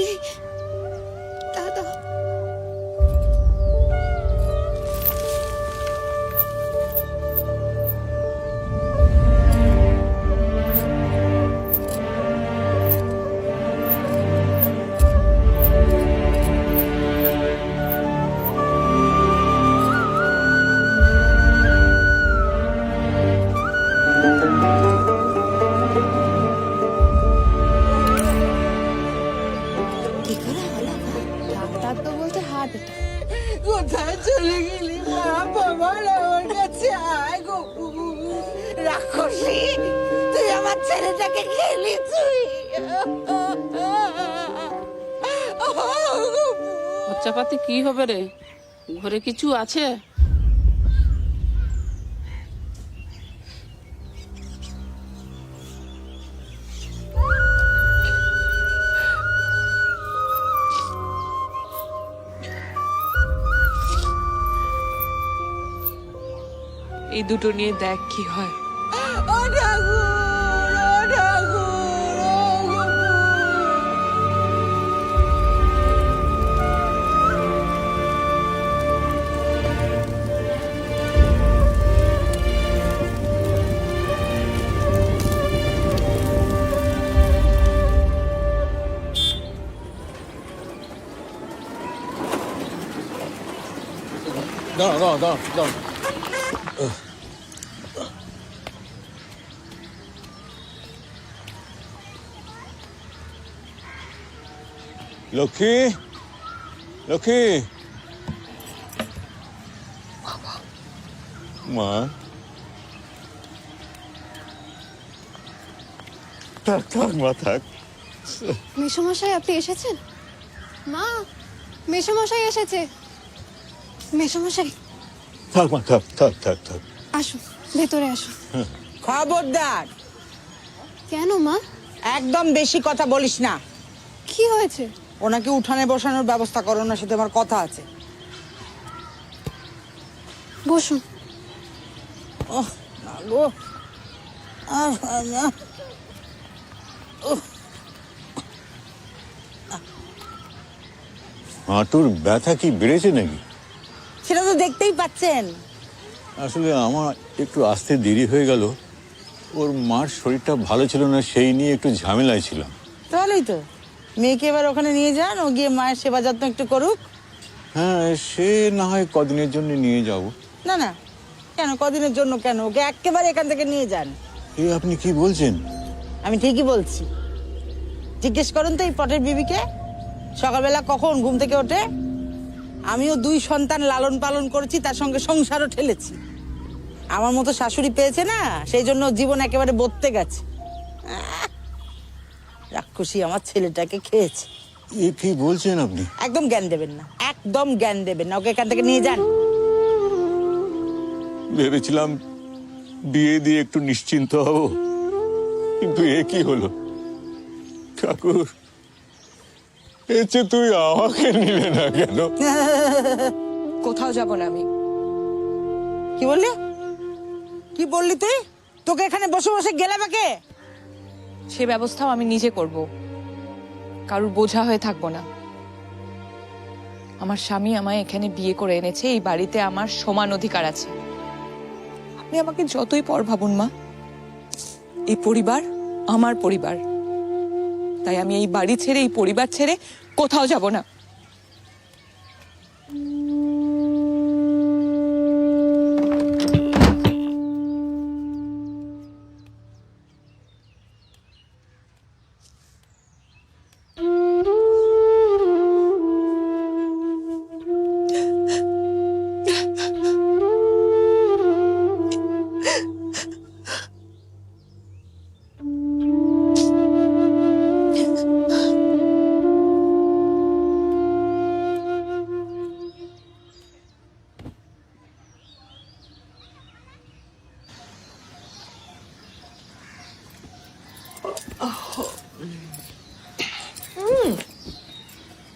সত্যি দাদা। ডাক্তার তো বলছে হার্ট অ্যাটাক। কোথায় চলে গেলি মা? বাবা আমার কাছে আয় গো। রাক্ষসী, তুই আমার ছেলেটাকে খেলি তুই। খরচাপাতি কি হবে রে? ঘরে কিছু আছে? এই দুটো নিয়ে দেখ কি হয়। ও ঠাকুর, ও ঠাকুর, ও গো। দাঁড়াও। লক্ষ্মী, লক্ষ্মী, মা, থাক মা থাক। মেসোমশাই আপনি এসেছেন? মা, মেসোমশাই এসেছে। মেসোমশাই থাক মা থাক। আসুন, ভেতরে আসুন। খবরদার, কেন মা? একদম বেশি কথা বলিস না। কি হয়েছে? ওনাকে উঠানে বসানোর ব্যবস্থা করো, ওনার সাথে আমার কথা আছে। বসুন। ওহ না গো, না। হাঁটুর ব্যথা কি বেড়েছে নাকি? সেটা তো দেখতেই পাচ্ছেন। আসলে আমার একটু আসতে দেরি হয়ে গেল। ওর মার শরীরটা ভালো ছিল না, সেই নিয়ে একটু ঝামেলায় ছিলাম। তাহলেই তো মেয়েকে এবার ওখানে নিয়ে যান, ও গিয়ে মায়ের সেবা যত্ন একটু করুক। হ্যাঁ, সে না হয় কদিনের জন্য নিয়ে যাব। না না, কেন কদিনের জন্য কেন? ওকে একেবারে এখান থেকে নিয়ে যান। এ আপনি কি বলছেন? আমি ঠিকই বলছি। জিজ্ঞেস করুন তো এই পটের বিবিকে, সকালবেলা কখন ঘুম থেকে ওঠে। আমিও 2 সন্তান লালন পালন করেছি, তার সঙ্গে সংসারও ঠেলেছি। আমার মতো শাশুড়ি পেয়েছে না, সেই জন্য জীবন একেবারে বদতে গেছে। রাক্ষসী আমার ছেলেটাকে খেয়েছে। এ কি বলছেন আপনি? একদম জ্ঞান দেবেন না, একদম জ্ঞান দেবেন না। ওকে এখান থেকে নিয়ে যান। ভেবেছিলাম বিয়ে দিয়ে একটু নিশ্চিন্ত হব, কিন্তু এ কি হলো? ঠাকুর, এর চেয়ে তুই আমাকে নিলে না কেন? কোথাও যাব না আমি। কি বললি? কি বললি তুই? তোকে এখানে বসে বসে গেলাম কে? সে ব্যবস্থাও আমি নিজে করব, কারুর বোঝা হয়ে থাকবো না। আমার স্বামী আমায় এখানে বিয়ে করে এনেছে, এই বাড়িতে আমার সমান অধিকার আছে। আপনি আমাকে যতই পর ভাবুন মা, এই পরিবার আমার পরিবার। তাই আমি এই বাড়ি ছেড়ে, এই পরিবার ছেড়ে কোথাও যাব না।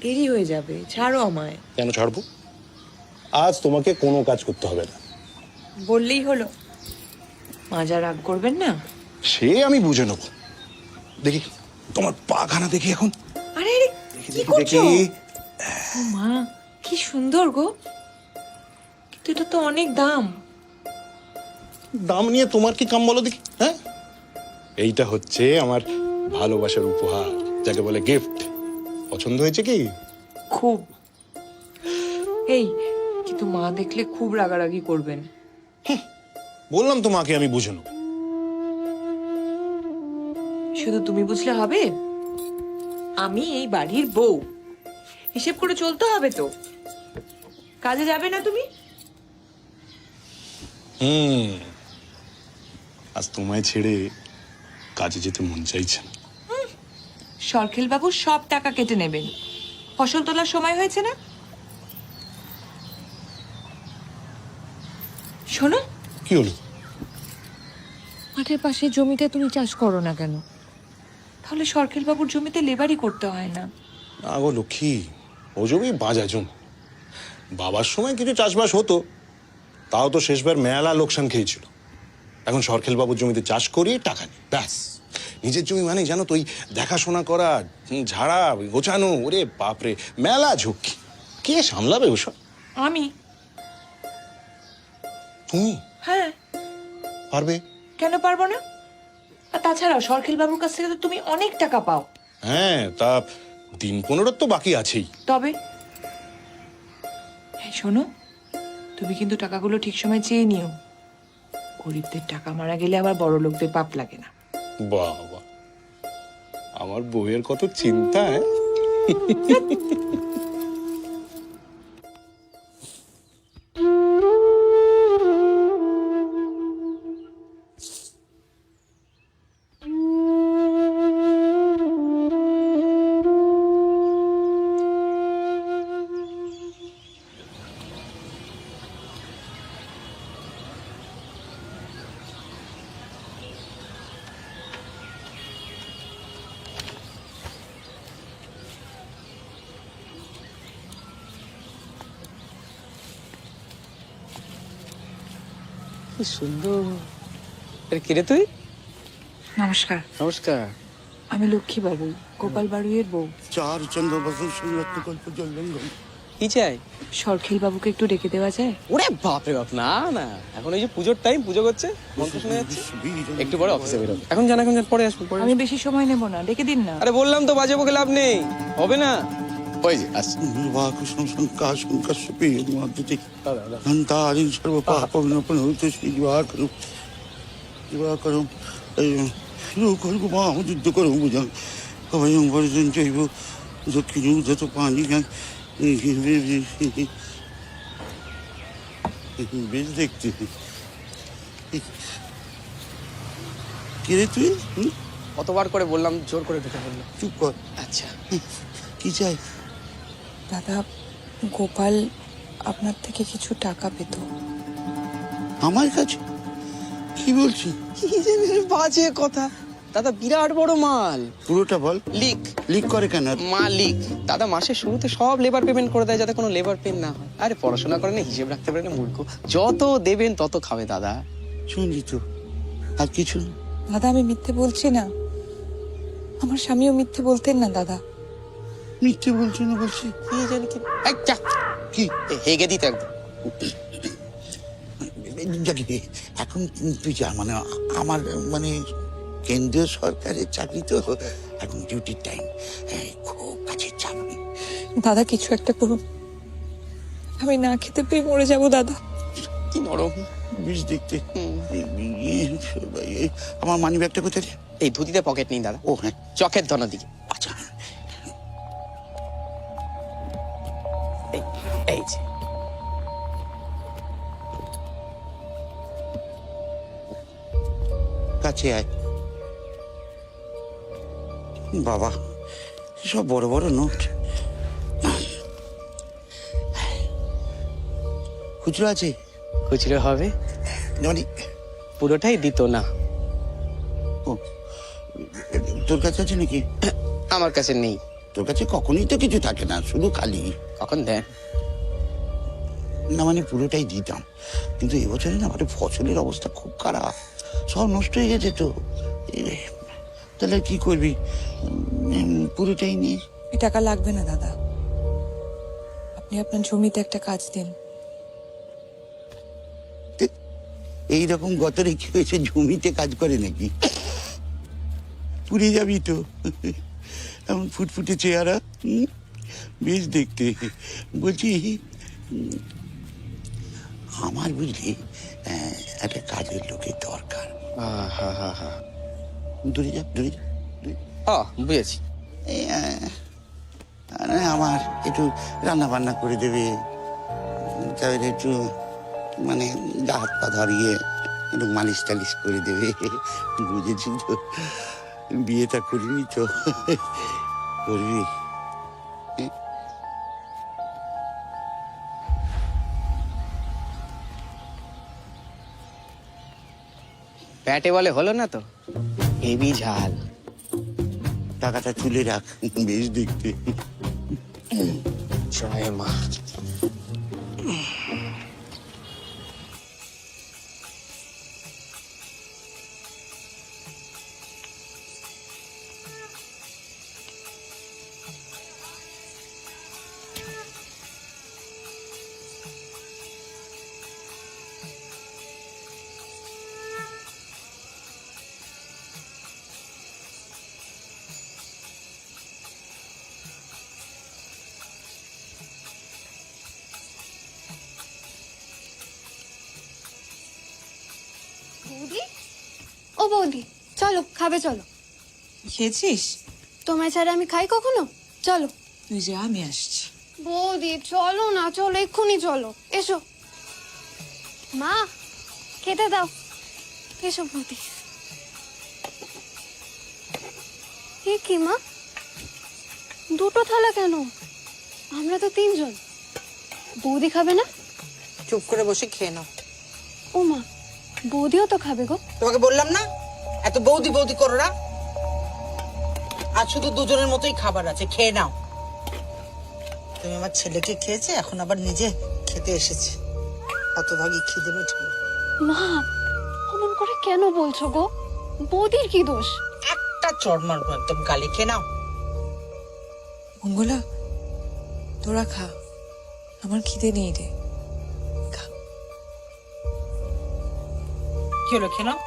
দেরি হয়ে যাবে, ছাড়ো আমায়। কেন ছাড়বো? আজ তোমাকে কোনো কাজ করতে হবে না। বললেই হলো। মা যা রাগ করবেন না। সে আমি বুঝে নেব। দেখি তোমার পাখানা দেখি এখন। আরে আরে কি করছো? ও মা, কি সুন্দর গো, কিন্তু এটা তো অনেক দাম। দাম নিয়ে তোমার কি কাম বলো দেখি? হ্যাঁ, এইটা হচ্ছে আমার ভালোবাসার উপহার, যাকে বলে গিফট। পছন্দ হয়েছে কি? খুব। এই, কিন্তু মা দেখলে খুব রাগারাগি করবেন। বললাম তো মাকে আমি বুঝে নেবো। শুধু তুমি বুঝলে হবে? আমি এই বাড়ির বউ, হিসেব করে চলতে হবে তো। কাজে যাবে না তুমি? আজ তোমায় ছেড়ে কাজে যেতে মন চাইছে না। সরখেল বাবু সব টাকা কেটে নেবেন। ফসল তোলার সময় হয়েছে না? শোনো, কি হলো? মাঠের পাশে জমিতে তুমি চাষ করো না কেন? তাহলে সরখেল বাবুর জমিতে লেবারই করতে হয় না। না গো লক্ষ্মী, ও জমি বাজা জমি। বাবার সময় কিছু চাষবাস হতো, তাও তো শেষবার মেলা লোকসান খেয়েছিল। এখন সরখেল বাবুর জমিতে চাষ করি, টাকা নেই, ব্যাস। নিজের জমি মানে জানো তো, ওই দেখাশোনা করা, ঝাড়া গোছানো, ওরে বাপরে মেলা ঝুঁকি। কে সামলাবে ওসব? আমি। তুমি হ্যাঁ, পারবে? কেন পারবো না? আর তাছাড়াও সরখেল বাবুর কাছ থেকে তো তুমি অনেক টাকা পাও। হ্যাঁ, তা দিন 15 তো বাকি আছেই। তবে এই শোনো, তুমি কিন্তু টাকাগুলো ঠিক সময় চেয়ে নিও। গরিবদের টাকা মারা গেলে আবার বড় লোকদের পাপ লাগে না। বাবা, আমার বউয়ের কত চিন্তা। কি সুন্দর। কিরে তুই? নমস্কার। নমস্কার। আমি লক্ষ্মী বাবু, গোপাল বাড়ুইয়ের বউ। চার চন্দ্র বসন সুরত্ন কল্প জলঙ্গম। কি চাই? সরখেল বাবুকে একটু ডেকে দেওয়া যায়? ওরে বাপরে বাপ, না না, এখন এই যে পুজোর টাইম, পুজো করছে, মন্ত্র শোনা যাচ্ছে, একটু পরে অফিসে বেরোবে। এখন জানা, এখন পরে আসবো, পরে আমি আসবো। বেশি সময় নেব না, ডেকে দিন না। আরে বললাম তো বাজে বকে লাভ নেই, হবে না। ওই যে আসছে। নির্বাকুশম শঙ্কা শঙ্কাশপি মাদ্যতে হন্তারিং সর্ব পাপবিনপন হইতে শ্রীবাকরু দিবাকরু লোকর্গু মাহ যুদ্ধ করু বুঝাং কবয়ং বর্জন জৈব দক্ষিণ উদ্ধত পানি গান বেশ দেখতে। কে রে তুই? কতবার করে বললাম, জোর করে ঢুকে বললো। চুপ কর। আচ্ছা, কি চাই? দাদা, গোপাল আপনার থেকে কিছু টাকা পেত। আমার কাছে? কি বলছি? কি যে বাজে কথা দাদা, বিরাট বড় মাল। পুরোটা বল। লিক লিক করে কেন? মালিক দাদা মাসের শুরুতে সব লেবার পেমেন্ট করে দেয়, যাতে কোনো লেবার পেন না হয়। আরে পড়াশোনা করে না, হিসেব রাখতে পারে না মূর্খ, যত দেবেন তত খাবে দাদা। শুনলি তো, আর কিছু না। দাদা, আমি মিথ্যে বলছি না, আমার স্বামীও মিথ্যে বলতেন না দাদা। মিথ্যে বলছি না বলছি? কি জানি কি, এই যা, কি হেগে দিতে একদম। জানি এখন তুই যা, মানে আমার মানে কেন্দ্রীয় সরকারের চাকরি তো, এখন ডিউটির টাইম, খুব কাছের চাকরি। দাদা, কিছু একটা করুন, আমি না খেতে পেয়ে মরে যাব দাদা। কি নরম বেশ দেখতে। আমার মানি ব্যাগটা কোথায়? এই ধুতিতে পকেট নেই দাদা। ও হ্যাঁ, চকের ধনার দিকে। আচ্ছা। এই যে কাছে আয়। বাবা, সব বড় বড় নোট। খুচরো আছে? খুচরো হবে, মানে পুরোটাই দিত না। ও, তোর কাছে আছে নাকি? আমার কাছে নেই। তোর কাছে কখনোই তো কিছু থাকে না, শুধু খালি। কখন দেন? না মানে পুরোটাই দিতাম, কিন্তু এবছরে না আমাদের ফসলের অবস্থা খুব খারাপ, সব নষ্ট হয়ে গেছে তো। তাহলে কি করবি? পুরোটাই নিয়ে এই টাকা লাগবে না দাদা, আপনি আপনার জমিতে একটা কাজ দিন। এইরকম গতরে কি হয়েছে, জমিতে কাজ করে নাকি? পুড়ে যাবি তো, এমন ফুটফুটে চেহারা, বেশ দেখতে। বলছি আমার বুঝলি একটা কাজের লোকের দরকার। দূরে যা, দূরে যা, দূরে যা। বুঝেছি। এই, আমার একটু রান্না বান্না করে দেবে, তাহলে একটু মানে গা হাত পা ধরিয়ে একটু মালিশ টালিশ করে দেবে। বুঝেছি তো, বিয়েটা করিনি তো, করবি? প্যাটে বলে হলো না তো, হেভি ঝাল। টাকাটা তুলে রাখ, বেশ দেখতে। জয় মা। বৌদি, ও বৌদি, চলো খাবে, চলো। খেয়েছিস? তোমায় ছাড়া আমি খাই কখনো? চলো। তুই যা, আমি আসছি। বৌদি চলো না, চলো এক্ষুনি চলো, এসো। মা খেতে দাও, এসো বৌদি। এ কি মা, দুটো থালা কেন? আমরা তো তিনজন। বৌদি খাবে না? চুপ করে বসে খেয়ে নাও। ও মা, বৌদিও তো খাবে গো। তোমাকে বললাম না এত বৌদি বৌদি করো না। আর শুধু দুজনের মতোই খাবার আছে, খেয়ে নাও। তুমি আমার ছেলেকে খেয়েছে, এখন আবার নিজে খেতে এসেছে। হতভাগী খিদে মিটবে। মা অমন করে কেন বলছো গো? বৌদির কি দোষ? একটা চড় মারবো একদম গালে, খেয়ে নাও। মঙ্গলা, তোরা খা, আমার খিদে নেই রে। খা। কি হলো, খেয়ে নাও।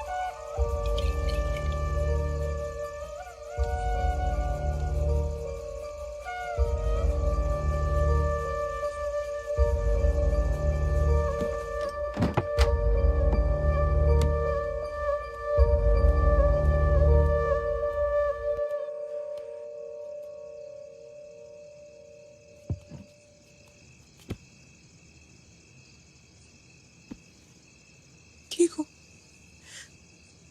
কি গো,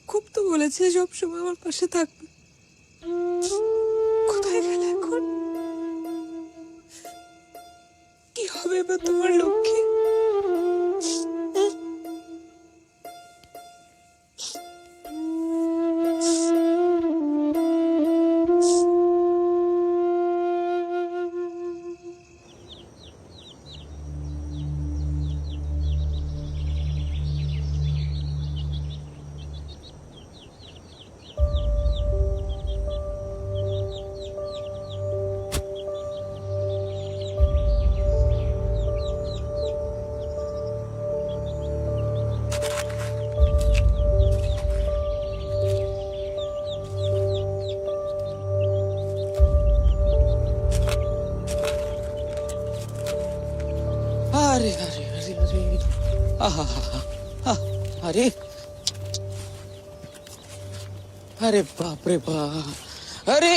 খুব তো বলেছে সবসময় আমার পাশে থাকবে, কোথায় গেলে এখন? কি হবে এবার তোমার লক্ষ্যে? আরে আরে আরে আরে, আহা, আরে আরে বাপ রে বাপ, আরে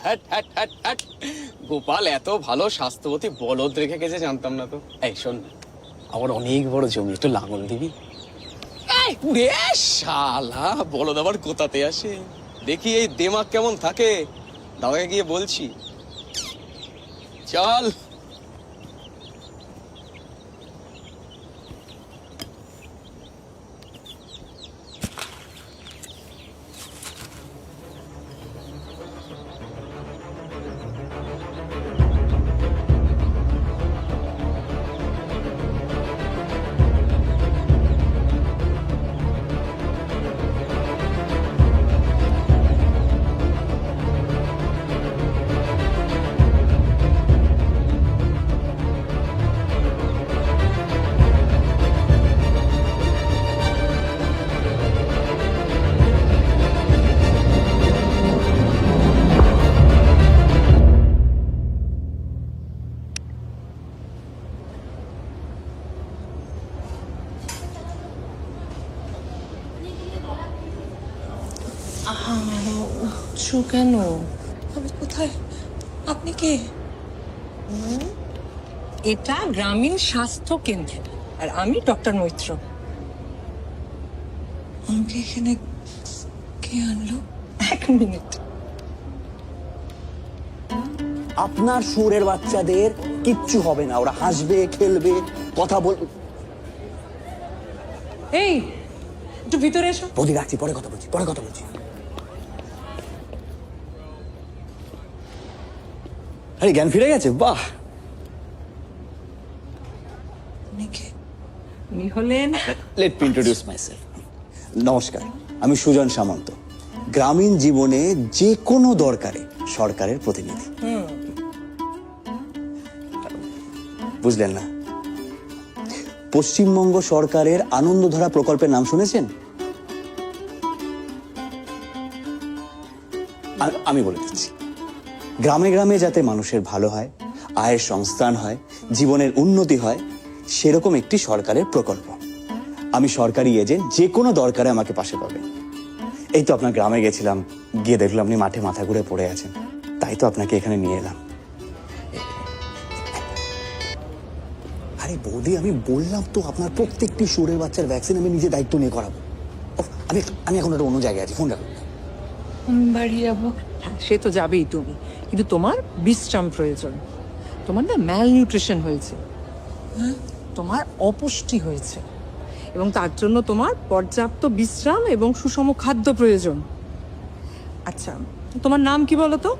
হাট হাট হাট হাট। গোপাল এত ভালো স্বাস্থ্যবতী বলদ রেখে গেছে জানতাম না তো। এই শোন, আমার অনেক বড় জমি, একটু লাঙল দিবি? উড়ে শালা, বলদ আবার কোথাতে আসে দেখি, এই দেমাগ কেমন থাকে, দাদাকে গিয়ে বলছি। চল। কাঁদছো কেন? আমি কোথায়? আপনি কে? এটা গ্রামীণ স্বাস্থ্য কেন্দ্র আর আমি ডক্টর মৈত্র। আমাকে এখানে কে আনলো? এক মিনিট। আপনার সুরের বাচ্চাদের কিচ্ছু হবে না, ওরা হাসবে, খেলবে, কথা বলবে। এই একটু ভিতরে এসো। বৌদি রাখছি, পরে কথা বলছি, পরে কথা বলছি। আরে জ্ঞান ফিরে গেছে, বাহ। উনি হলেন লেট মি ইন্ট্রোডিউস মাইসেলফ। নমস্কার, আমি সুজন সামন্ত, গ্রামীণ জীবনে যে কোনো দরকারে সরকারের প্রতিনিধি। বুঝলেন না? পশ্চিমবঙ্গ সরকারের আনন্দধারা প্রকল্পের নাম শুনেছেন? আমি বলে দিচ্ছি, গ্রামে গ্রামে যাতে মানুষের ভালো হয়, আয়ের সংস্থান হয়, জীবনের উন্নতি হয়, সেরকম একটি সরকারের প্রকল্প। আমি সরকারি এজেন্ট, যে কোনো দরকারে আমাকে পাশে পাবেন। এই তো আপনার গ্রামে গেছিলাম, গিয়ে দেখলাম আপনি মাঠে মাথা ঘুরে পড়ে আছেন, তাই তো আপনাকে এখানে নিয়ে এলাম। আরে বৌদি, আমি বললাম তো আপনার প্রত্যেকটি সুরের বাচ্চার ভ্যাকসিন আমি নিজে দায়িত্ব নিয়ে করাবো। আমি এখন একটা অন্য জায়গায় আছি, ফোন রাখুন। বাড়ি যাবো। সে তো যাবেই তুমি, কিন্তু তোমার বিশ্রাম প্রয়োজন। তোমার না ম্যাল নিউট্রিশন হয়েছে, তোমার অপুষ্টি হয়েছে, এবং তার জন্য তোমার পর্যাপ্ত বিশ্রাম এবং সুষম খাদ্য প্রয়োজন। আচ্ছা, তোমার নাম কি বলো তো?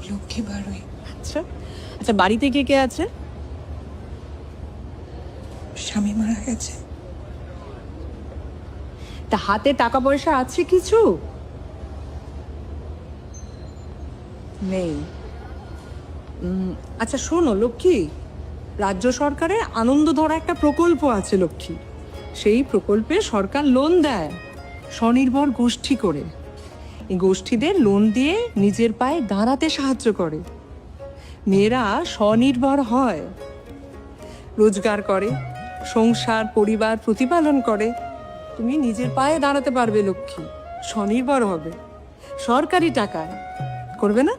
লক্ষ্মী বাড়ুই। আচ্ছা আচ্ছা, বাড়িতে কে কে আছে? স্বামী মারা গেছে। তা হাতে টাকা পয়সা আছে কিছু? নেই। আচ্ছা শোনো লক্ষ্মী, রাজ্য সরকারের আনন্দধারা একটা প্রকল্প আছে লক্ষ্মী। সেই প্রকল্পে সরকার লোন দেয় স্বনির্ভর গোষ্ঠী করে। এই গোষ্ঠীদের লোন দিয়ে নিজের পায়ে দাঁড়াতে সাহায্য করে। মেয়েরা স্বনির্ভর হয়, রোজগার করে, সংসার পরিবার প্রতিপালন করে। তুমি নিজের পায়ে দাঁড়াতে পারবে লক্ষ্মী, স্বনির্ভর হবে, সরকারি টাকায়। করবে না?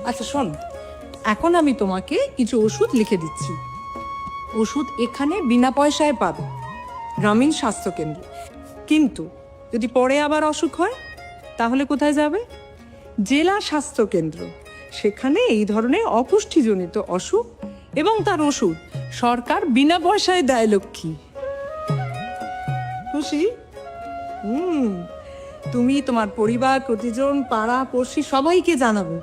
আচ্ছা শোন, এখন আমি তোমাকে কিছু ওষুধ লিখে দিচ্ছি। ওষুধ এখানে বিনা পয়সায় পাবে, গ্রামীণ স্বাস্থ্য কেন্দ্রে। কিন্তু যদি পরে আবার অসুখ হয় তাহলে কোথায় যাবে? জেলা স্বাস্থ্য কেন্দ্র। সেখানে এই ধরনের অপুষ্টিজনিত অসুখ এবং তার ওষুধ সরকার বিনা পয়সায় দেয় লক্ষ্মী। খুশি? তুমি তোমার পরিবার, প্রতিজন, পাড়া পড়শি সবাইকে জানাবে।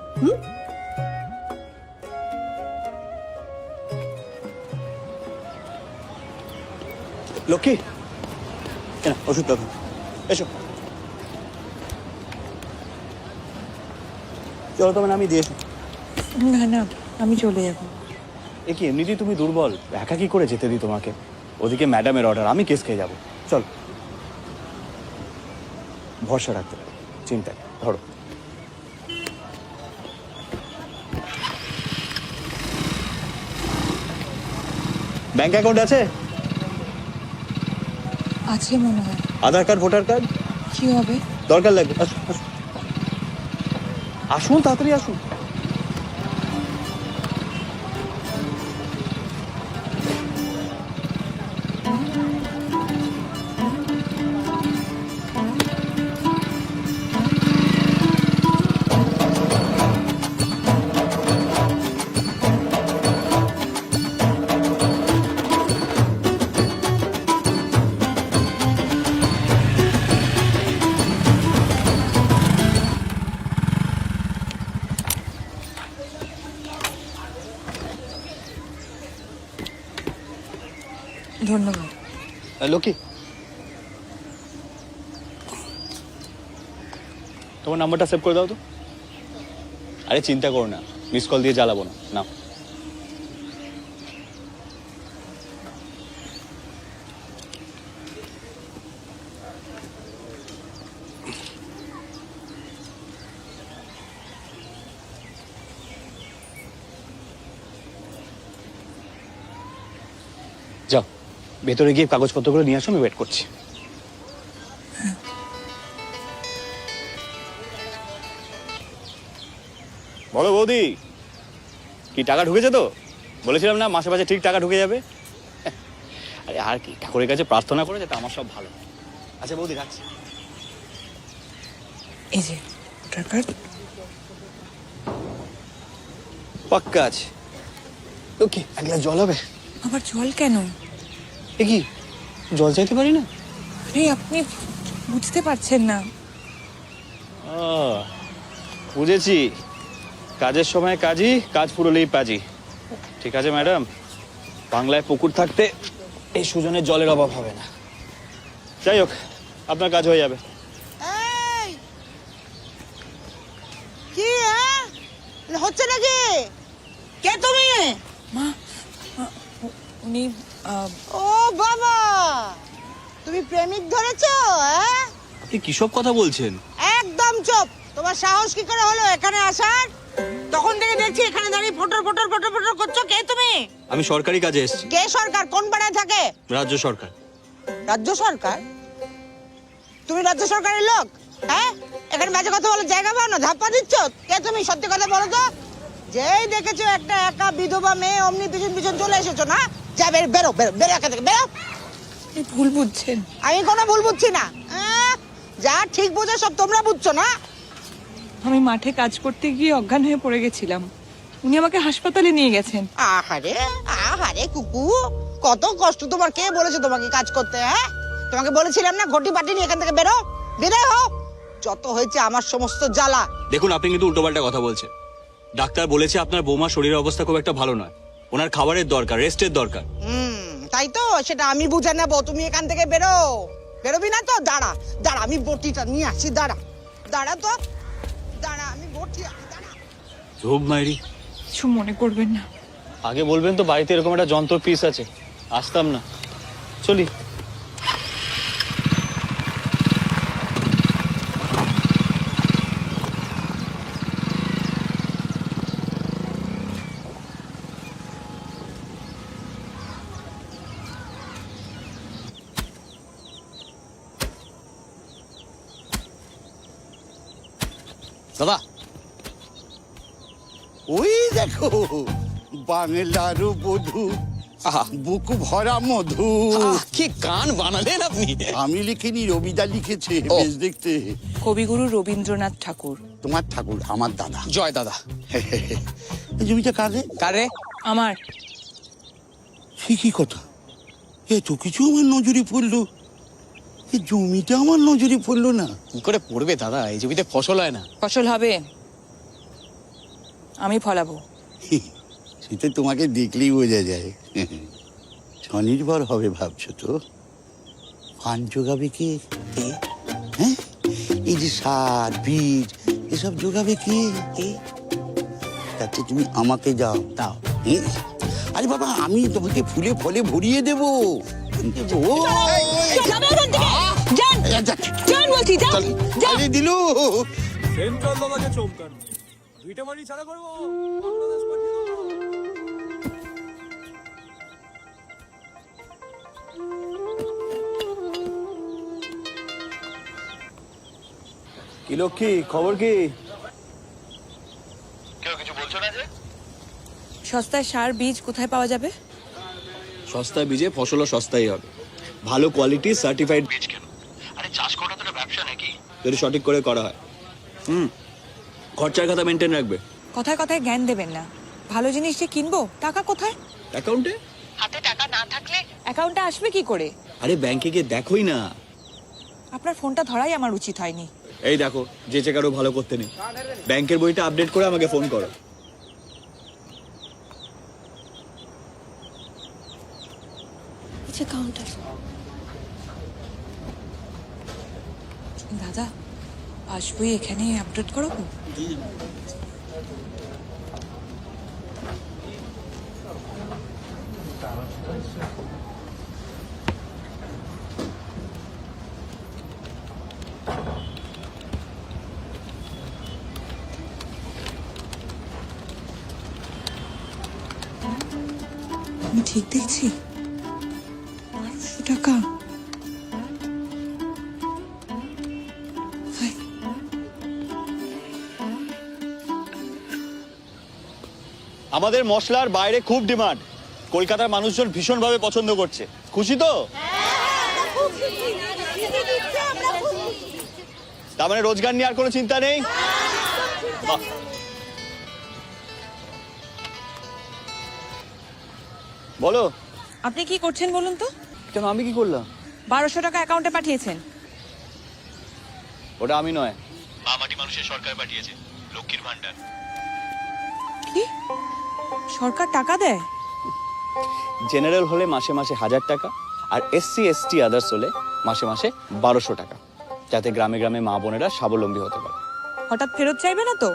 লক্ষ্মী, ওষুধ রাখুন, এসো। চলো তোমার আমি দিয়ে এসো। না না, আমি চলে যাবো। এ কি, এমনিতেই তুমি দুর্বল, একা কি করে যেতে দিই তোমাকে? ওদিকে ম্যাডামের অর্ডার, আমি কেস খেয়ে যাবো। চল, ভরসা রাখতে পারি, চিন্তা নেই, ধরো। ব্যাংক অ্যাকাউন্ট আছে? আছে মনে হয়। আধার কার্ড, ভোটার কার্ড? কি হবে? দরকার লাগবে, আসুন আসুন আসুন, তাড়াতাড়ি আসুন। ধন্যবাদ। লক্ষ্মী, তোমার নাম্বারটা সেভ করে দাও তো। আরে চিন্তা করো না, মিস কল দিয়ে জ্বালাবো না। নাও। যাও, ভেতরে গিয়ে কাগজপত্রগুলো নিয়ে আসো, আমি ওয়েট করছি। বলো বৌদি, কি টাকা ঢুকেছে তো? বলেছিলাম না মাসে মাসে ঠিক টাকা ঢুকে যাবে। আরে আর কি, ঠাকুরের কাছে প্রার্থনা করে যাতে আমার সব ভালো হয়। আচ্ছা বৌদি, রাখছি। এই যে ভোটার কার্ড। পাক্কা আছে। ওকে, এক গ্লাস জল হবে? আবার জল কেন? এ কি, জল চাইতে পারি না? আরে আপনি বুঝতে পারছেন না। ও, বুঝেছি। কাজের সময় কাজই, কাজ ফুরলেই পাজি। ঠিক আছে ম্যাডাম, বাংলায় পুকুর থাকতে এই সুজনের জলের অভাব হবে না। যাই হোক, আপনার কাজ হয়ে যাবে। এই কি হচ্ছে নাকি? কে তুমি? মা, উনি ও বাবা, তুমি প্রেমিক ধরেছো? আপনি কিসব কথা বলছেন? একদম চুপ। তোমার সাহস কি করে হলো এখানে আসার? তখন থেকে দেখছি এখানে দাঁড়িয়ে ফটর ফটর ফটর ফটর করছো। কে তুমি? আমি সরকারি কাজে এসেছি। কে সরকার? কোন পাড়ায় থাকে? রাজ্য সরকার। রাজ্য সরকার? তুমি রাজ্য সরকারের লোক? হ্যাঁ, এখানে বাজে কথা বলার জায়গা পাও না, ধাপ্পা দিচ্ছ। কে তুমি? সত্যি কথা বলো তো। যেই দেখেছো একটা একা বিধবা মেয়ে, অমনি পিছন পিছন চলে এসেছো না? যা বেরো বেরো বেরো বেরো, একা থেকে বেরো। আপনি ভুল বুঝছেন। আমি কোনো ভুল বুঝছি না। যা ঠিক বুঝো সব তোমরা বুঝছো না। আমি মাঠে কাজ করতে গিয়ে অজ্ঞান হয়ে পড়ে গেছিলাম, উনি আমাকে হাসপাতালে নিয়ে গেছেন। আহারে আহারে কুকু, কত কষ্ট তোমার। কে বলেছে তোমাকে কাজ করতে? হ্যাঁ, তোমাকে বলেছিলাম না ঘটি পাটি নিয়ে এখান থেকে বেরো, বিদায় হও। যত হয়েছে আমার সমস্ত জ্বালা। দেখুন, আপনি কিন্তু উল্টোপাল্টা কথা বলছেন। ডাক্তার বলেছে আপনার বৌমার শরীরের অবস্থা খুব একটা ভালো নয়, ওনার খাবারের দরকার, রেস্টের দরকার। তাই তো, সেটা আমি বুঝে নেবো। তুমি এখান থেকে বেরো। বেরোবি না তো? দাঁড়া দাঁড়া, আমি বটিটা নিয়ে আসি। দাঁড়া দাঁড়া তো, দাঁড়া, আমি বটি। দাঁড়া। রোগ মায়েরি, কিছু মনে করবেন না। আগে বলবেন তো বাড়িতে এরকম একটা যন্ত্র পিস আছে, আসতাম না। চলি। দাদা, ওই দেখো বাংলার বধূ, বুক ভরা মধু। কি গান বানালেন আপনি! আমি লিখিনি, রবিদা লিখেছে। বেশ দেখতে। কবিগুরু রবীন্দ্রনাথ ঠাকুর। তোমার ঠাকুর আমার দাদা। জয় দাদা। এই জমিটা কারে? কারে? আমার। সে কি কথা? এত কিছু আমার নজরে পড়লো, এই জমিটা আমার নজরে পড়লো না। কি করে পড়বে দাদা? এই জমিতে ফসল হয় না। ফসল হবে, আমি ফলাবো। সেটা তোমাকে দেখলেই বোঝা যায়। স্বনির্ভর হবে ভাবছো তো? ফান্ড জোগাবে কে? হ্যাঁ, এই যে সার বীজ এসব জোগাবে কে? তাতে তুমি আমাকে যাও দাও। আরে বাবা, আমি তোমাকে ফুলে ফলে ভরিয়ে দেবো। আরে দিলু, কি লক্ষ্মী, খবর কি? সস্তায় সার বীজ কোথায় পাওয়া যাবে? সস্তা বীজে ফসলও সস্তাই হবে। ভালো কোয়ালিটি সার্টিফাইড বীজ কেন? আরে চাষ করা তো ব্যবসা নাকি, যদি সঠিক করে করা হয়। খরচার খাতা মেনটেন রাখবে। কথায় কথায় জ্ঞান দেবেন না। ভালো জিনিস যে কিনবো, টাকা কোথায়? অ্যাকাউন্টে। হাতে টাকা না থাকলে অ্যাকাউন্টে আসবে কি করে? আরে ব্যাংকে গিয়ে দেখোই না। আপনার ফোনটা ধরাই আমার উচিত হয়নি। এই দেখো, যে চেকারও ভালো করতে নেই। ব্যাংকের বইটা আপডেট করে আমাকে ফোন করো। আচ্ছা, কাউন্টার। দাদা, পাসবই এখানে আপডেট করাবো? আমি ঠিক দেখছি? 1200 টাকা। আমাদের মশলার বাইরে খুব ডিমান্ড, কলকাতার মানুষজন ভীষণভাবে পছন্দ করছে। খুশি তো? তার মানে রোজগার নিয়ে আর কোনো চিন্তা নেই? বাহ। বলো। আপনি কি করছেন বলুন তো? কেন, আমি কি করলাম? 1200 টাকা অ্যাকাউন্টে পাঠিয়েছেন। ওটা আমি নয়, মামাটি মানুষের সরকার পাঠিয়েছে, লক্ষ্মীর ভান্ডার। কি? সরকার টাকা দেয়? জেনারেল হলে মাসে মাসে 1000 টাকা, আর এসসি এসটি আদার্স হলে মাসে মাসে 1200 টাকা, যাতে গ্রামে গ্রামে মা বোনেরা স্বাবলম্বী হতে পারে। হঠাৎ ফেরত চাইবে না তো?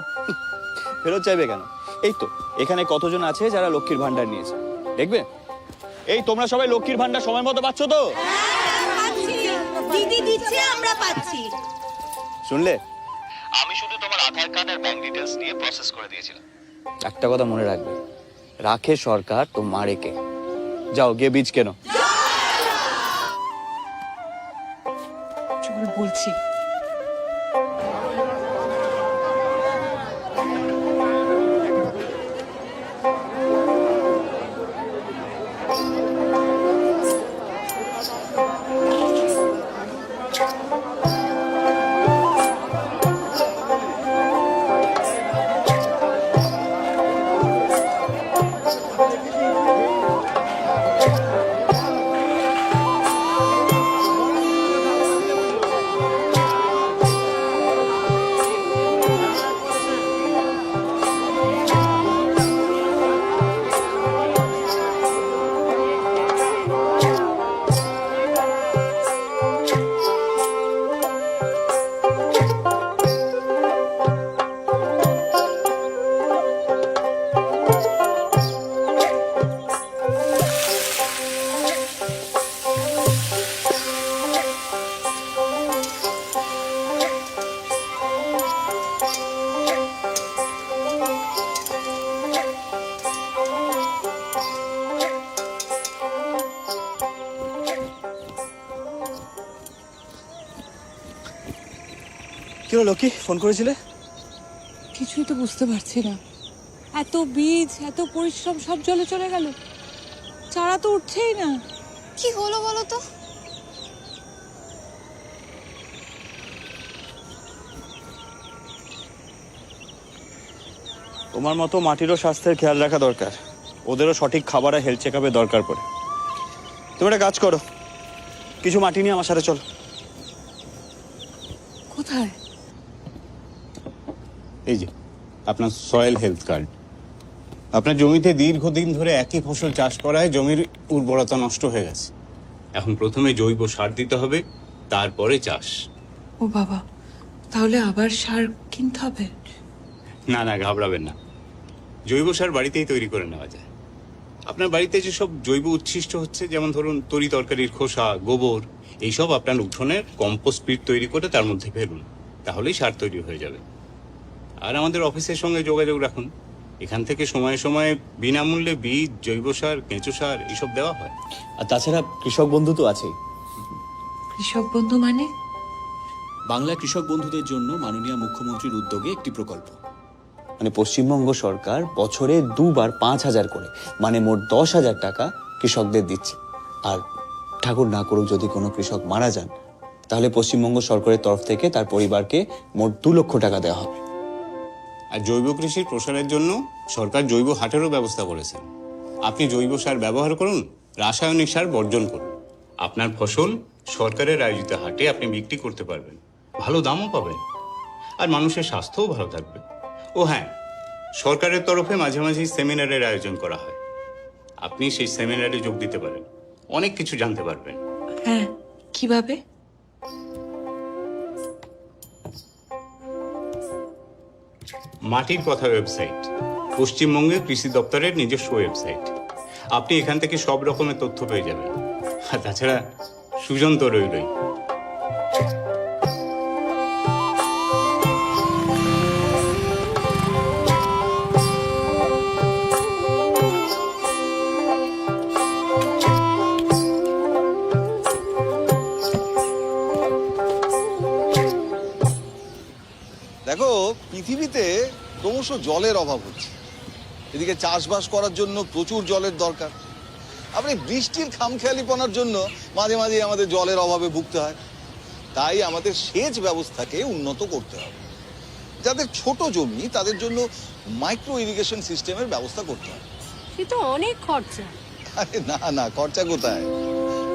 ফেরত চাইবে কেন? এই তো এখানে কতজন আছে যারা লক্ষ্মীর ভান্ডার নিয়েছে, দেখবে। এই তোমরা সবাই লক্ষ্মীর ভান্ডার সময় মতো পাচ্ছ তো? দিদি দিচ্ছে, আমরা পাচ্ছি। শুনলে? আমি শুধু তোমার আধার কার্ড আর ব্যাংক ডিটেইলস নিয়ে প্রসেস করে দিয়েছিলাম। একটা কথা মনে রাখবে, রাখে সরকার তো মারে কে। যাও গিয়ে বীজ কেনো। চল বলছি। কি হলো লক্ষ্মী, ফোন করেছিলে? কিছুই তো বুঝতে পারছি না। এত বীজ, এত পরিশ্রম সব জলে চলে গেল। চারা তো উঠছেই না। কি হলো বলো তো? তোমার মতো মাটিরও স্বাস্থ্যের খেয়াল রাখা দরকার, ওদেরও সঠিক খাবার আর হেলথ চেকআপের দরকার পড়ে। তুমি একটা কাজ করো, কিছু মাটি নিয়ে আমার সাথে চলো। কোথায়? এই যে আপনার সয়েল হেলথ কার্ড। আপনার জমিতে দীর্ঘদিন ধরে একই ফসল চাষ করায় জমির উর্বরতা নষ্ট হয়ে গেছে। এখন প্রথমে জৈব সার দিতে হবে, তারপরে চাষ। ও বাবা, তাহলে আবার সার কিনতে হবে? না না, ঘাবড়াবেন না, জৈব সার বাড়িতেই তৈরি করে নেওয়া যায়। আপনার বাড়িতে যেসব জৈব উচ্ছিষ্ট হচ্ছে, যেমন ধরুন তরি তরকারির খোসা, গোবর, এইসব আপনার উঠোনের কম্পোস্ট পিট তৈরি করে তার মধ্যে ফেলুন, তাহলেই সার তৈরি হয়ে যাবে। আর আমাদের অফিসের সঙ্গে যোগাযোগ রাখুন, এখান থেকে সময়ে সময়ে বিনামূল্যে বীজ, জৈব সার, কেঁচো সার এইসব দেওয়া হয়। আর তাছাড়া কৃষক বন্ধু তো আছেই। কৃষক বন্ধু মানে? বাংলা কৃষক বন্ধুদের জন্য মাননীয় মুখ্যমন্ত্রীর উদ্যোগে একটি প্রকল্প। মানে পশ্চিমবঙ্গ সরকার বছরে 2 বার 5,000 করে, মানে মোট 10,000 টাকা কৃষকদের দিচ্ছে। আর ঠাকুর না করুক যদি কোনো কৃষক মারা যান, তাহলে পশ্চিমবঙ্গ সরকারের তরফ থেকে তার পরিবারকে মোট 2 লক্ষ টাকা দেওয়া হবে। আর জৈব কৃষির প্রসারের জন্য সরকার জৈব হাটেরও ব্যবস্থা করেছেন। আপনি জৈব সার ব্যবহার করুন, রাসায়নিক সার বর্জন করুন। আপনার ফসল সরকারের আয়োজিত হাটে আপনি বিক্রি করতে পারবেন, ভালো দামও পাবেন, আর মানুষের স্বাস্থ্যও ভালো থাকবে। ও হ্যাঁ, সরকারের তরফে মাঝে মাঝে সেমিনারের আয়োজন করা হয়, আপনি সেই সেমিনারে যোগ দিতে পারেন, অনেক কিছু জানতে পারবেন। হ্যাঁ, কিভাবে? মাটির কথা ওয়েবসাইট, পশ্চিমবঙ্গের কৃষি দপ্তরের নিজস্ব ওয়েবসাইট। আপনি এখান থেকে সব রকমের তথ্য পেয়ে যাবেন। আর তাছাড়া সুজন তো রইলই। দেখো, পৃথিবীতে ক্রমশ জলের অভাব হচ্ছে। এদিকে চাষবাস করার জন্য প্রচুর জলের দরকার। আপনি বৃষ্টির খামখেয়ালিপনার জন্য মাঝে মাঝে আমাদের জলের অভাবে ভুগতে হয়। তাই আমাদের সেচ ব্যবস্থাকে উন্নত করতে হবে। যাদের ছোট জমি তাদের জন্য মাইক্রো ইরিগেশন সিস্টেমের ব্যবস্থা করতে হবে। সে তো অনেক খরচা। আরে না না, খরচা কোথায়?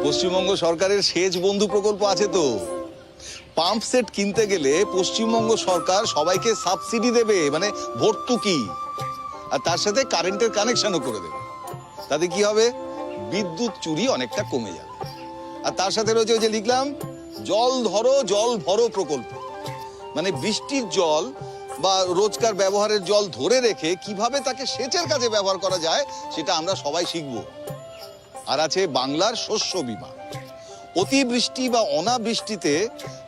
পশ্চিমবঙ্গ সরকারের সেচ বন্ধু প্রকল্প আছে তো। পাম্প সেট কিনতে গেলে পশ্চিমবঙ্গ সরকার সবাইকে সাবসিডি দেবে, মানে ভর্তুকি, আর তার সাথে কারেন্টের কানেকশনও করে দেবে। তাতে কি হবে? বিদ্যুৎ চুরি অনেকটা কমে যাবে। আর তার সাথে রয়েছে ওই যে লিখলাম জল ধরো জল ভরো প্রকল্প, মানে বৃষ্টির জল বা রোজকার ব্যবহারের জল ধরে রেখে কিভাবে তাকে সেচের কাজে ব্যবহার করা যায় সেটা আমরা সবাই শিখব। আর আছে বাংলার শস্য বীমা। অতিবৃষ্টি বা অনাবৃষ্টিতে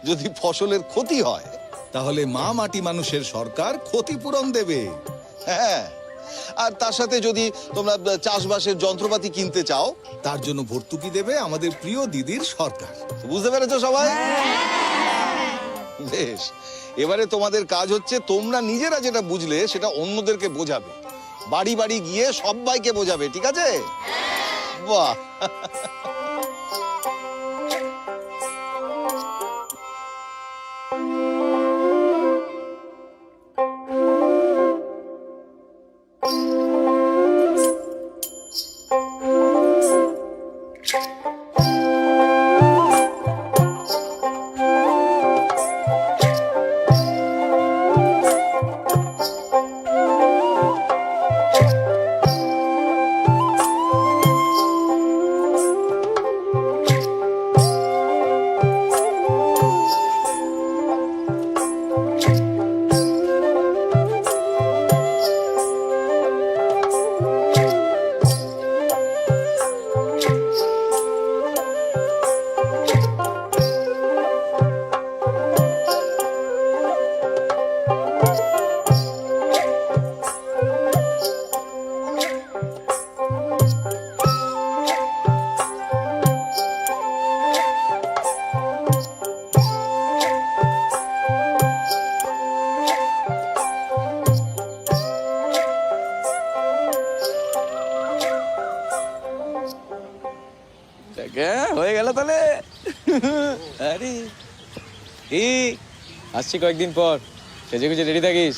যদি ফসলের ক্ষতি হয় তাহলে মা মাটি মানুষের সরকার ক্ষতিপূরণ দেবে। হ্যাঁ, আর তার সাথে যদি তোমরা চাষবাসের যন্ত্রপাতি কিনতে চাও তার জন্য ভর্তুকি দেবে আমাদের প্রিয় দিদির সরকার। বুঝতে পেরেছো সবাই? বেশ, এবারে তোমাদের কাজ হচ্ছে তোমরা নিজেরা যেটা বুঝলে সেটা অন্যদেরকে বোঝাবে, বাড়ি বাড়ি গিয়ে সবাইকে বোঝাবে, ঠিক আছে? বাহ, হয়ে গেল তাহলে। আরে এই আসছি কয়েকদিন পর, সেজে গুজে রেডি থাকিস।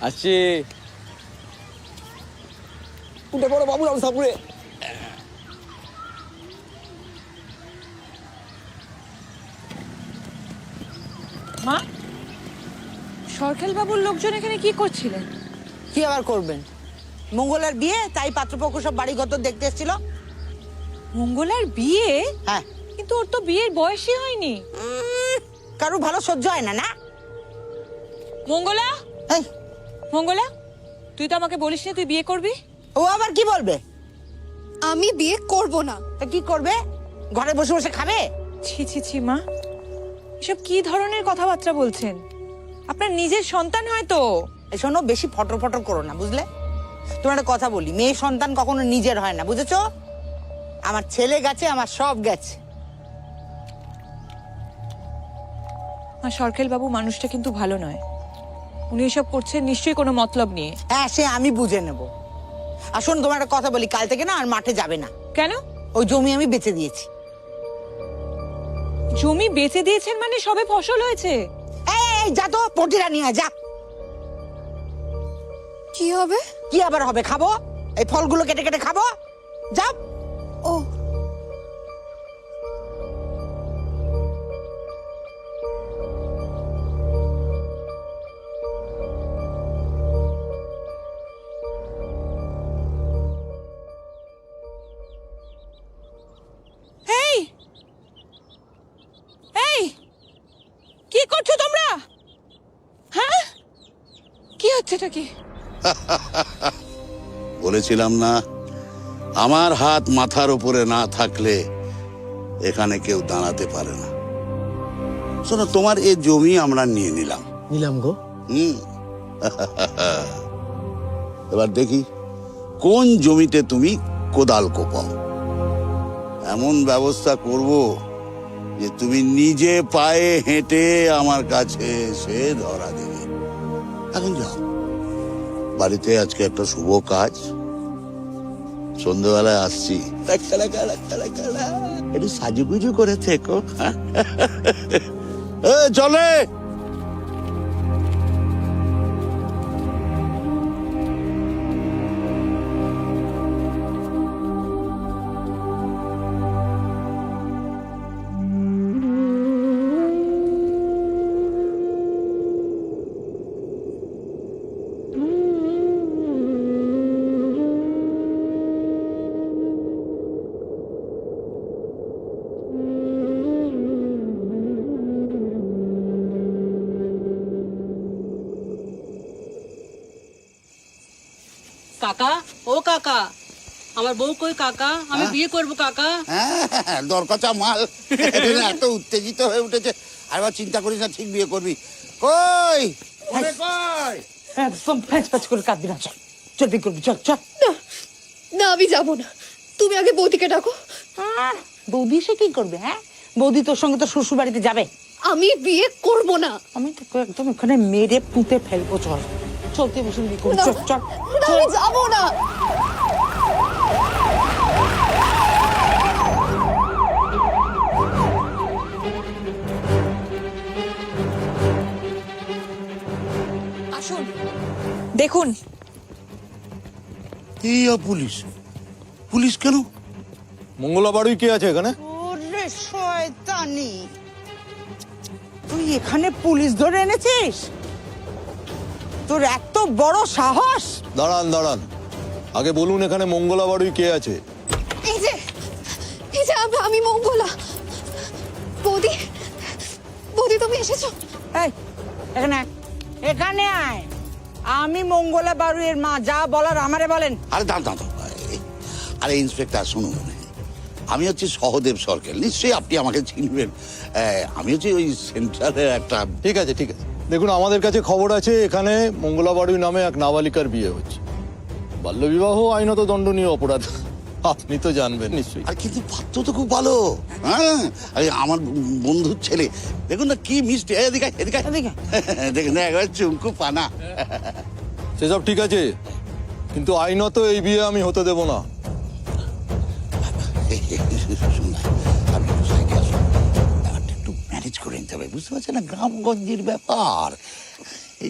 আসছি। উঠে পড়ো বাবু, রাম সাপুরে। মা, সরকার বাবুর লোকজন এখানে কি করছিলেন? কি আবার করবেন? মঙ্গলার বিয়ে, তাই পাত্রপক্ষ সব বাড়িগত দেখতে এসেছিল। মঙ্গলার বিয়ে? হ্যাঁ। কিন্তু ওর তো বিয়ের বয়সই হয়নি। কারো ভালো সহ্য হয় না না? মঙ্গলা, এই, মঙ্গলা, তুই তো আমাকে বলিস না তুই বিয়ে করবি। ও আবার কি বলবে? আমি বিয়ে করব না। তা কি করবে? ঘরে বসে বসে খাবে? ছি ছি ছি মা, এসব কি ধরনের কথাবার্তা বলছেন? আপনার নিজের সন্তান হয়তো। এই শোনো, বেশি ফটর ফটর করো না, বুঝলে? তোমার একটা কথা বলি, মেয়ে সন্তান কখনো নিজের হয় না, বুঝেছো? আমার ছেলে গেছে, আমার সব গেছে। মা, সরকার বাবু মানুষটা কিন্তু ভালো নয়। উনি এসব করছেন নিশ্চয়ই কোনো মতলব নিয়ে। হ্যাঁ, সে আমি বুঝে নেব। আর শোন, তোমার একটা কথা বলি, কাল থেকে না আর মাঠে যাবে না। কেন? ওই জমি আমি বেচে দিয়েছি। জমি বেচে দিয়েছেন মানে সবে ফসল হয়েছে? এই যা তো, পটিরা নিয়ে আয়, যা। কি হবে? কি আবার হবে? খাবো, এই ফলগুলো কেটে কেটে খাবো, যা। ও, এই এই কি করছো তোমরা? হ্যাঁ, কি হচ্ছে এটা? কি বলেছিলাম না, আমার হাত মাথার উপরে না থাকলে এখানে কেউ দাঁড়াতে পারে না। শোনো, তোমার এই জমি আমরা নিয়ে নিলাম গো। এবার দেখি কোন জমিতে তুমি কোদাল কোপাও। এমন ব্যবস্থা করব যে তুমি নিজে পায়ে হেঁটে আমার কাছে এসে ধরা দেবে। এখন যাও, বাড়িতে আজকে একটা শুভ কাজ, সন্ধ্যেবেলায় আসছি, একটু সাজুগুজু করে থেকো। চলে কাকা, ও কাকা, আমার বউ কই কাকা? আমি বিয়ে করব কাকা। হ্যাঁ, দরকার মাল এত উত্তেজিত হয়ে উঠেছে। আর চিন্তা করিস না, ঠিক বিয়ে করবি। কই কই একদম ফ্যাঁচ ফ্যাঁচ করে কাঁদবি না, চল চল বিয়ে করবি, চল চল। না আমি যাবো না, তুমি আগে বৌদিকে ডাকো। বৌদি সে কি করবে? হ্যাঁ, বৌদি তোর সঙ্গে তো শ্বশুর বাড়িতে যাবে। আমি বিয়ে করব না। আমি তোকে একদম এখানে মেরে পুঁতে ফেলবো। চল চলতে বসে বিয়ে করবি, চল চল। না, আমি যাবো না। আসুন, দেখুন। এই পুলিশ, পুলিশ কেন? মঙ্গলা বাড়ি কে আছে এখানে? ওরে শয়তানি, তুই এখানে পুলিশ ধরে এনেছিস? তোর এত বড় সাহস! দাঁড়ান দাঁড়ান, আগে বলুন এখানে মঙ্গলা বাড়ি কে আছে? এই যে আমি মঙ্গলা। বৌদি, বৌদি তুমি এসেছো? এই এখানে আয়, এখানে আয়। আমি মঙ্গলা বাড়ুইয়ের মা, যা বলার আমারে বলেন। আরে দাঁড় দাঁড়, আরে ইন্সপেক্টর শুনুন, আমি হচ্ছি সহদেব সরকার, নিশ্চয়ই আপনি আমাকে চিনবেন। আমি হচ্ছি ওই সেন্ট্রালের একটা। ঠিক আছে ঠিক আছে, দেখুন আমাদের কাছে খবর আছে এখানে মঙ্গলা বাড়ি নামে এক নাবালিকার বিয়ে হচ্ছে। বাল্যবিবাহ আইনত দণ্ডনীয় অপরাধ, আপনি তো জানবেন নিশ্চয়ই। আর কিন্তু পাত্র তো খুব ভালো। হ্যাঁ, আমার বন্ধুর ছেলে, দেখুন না কি মিষ্টি। এদিকে এদিকে এদিকে। দেখুন না, একবার চুমকু পানা। সেসব ঠিক আছে, কিন্তু আইনত এই বিয়ে আমি হতে দেব না। শুনুন না, আপনি একটু সাইডে আসুন, ব্যাপারটা একটু ম্যানেজ করে নিতে হবে, বুঝতে পারছেন না, গ্রামগঞ্জের ব্যাপার।